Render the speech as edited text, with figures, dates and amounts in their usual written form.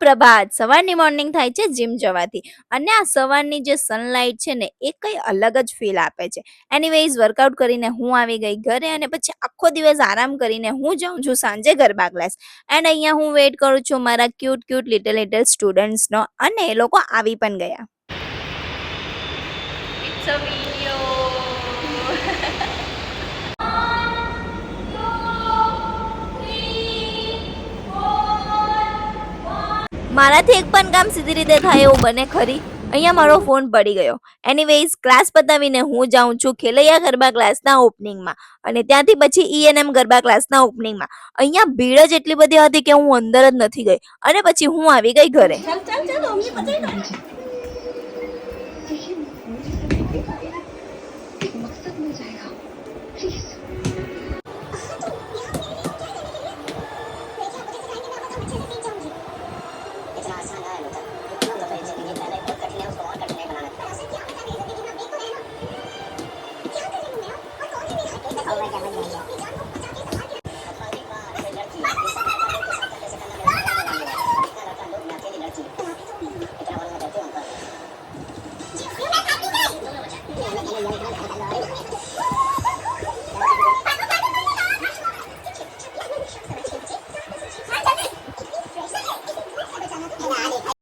સુપ્રભાત. સવારની મોર્નિંગ થાય છે જીમ જવાથી, અને આ સવારની જે સનલાઇટ છે ને એ કંઈ અલગ જ ફીલ આપે છે. એનીવેઝ વર્કઆઉટ કરીને હું આવી ગઈ ઘરે, અને પછી આખો દિવસ આરામ કરીને હું જાઉં છું સાંજે ગરબા ક્લાસ. એન્ડ અહીંયા હું વેઇટ કરું છું મારા ક્યુટ ક્યુટ લિટલ લિટલ સ્ટુડન્ટ્સનો, અને એ લોકો આવી પણ ગયા. It's a video. મારાથી એક પણ કામ સીધી રીતે થાય એવું બને ખરી? અહીંયા મારો ફોન પડી ગયો. એનીવેઝ ક્લાસ પતાવીને હું જાઉં છું ખેલૈયા ગરબા ક્લાસના ઓપનિંગમાં, અને ત્યાંથી પછી ENM ગરબા ક્લાસના ઓપનિંગમાં. અહીંયા ભીડ જ એટલી બધી હતી કે હું અંદર જ નથી ગઈ, અને પછી હું આવી ગઈ ઘરે.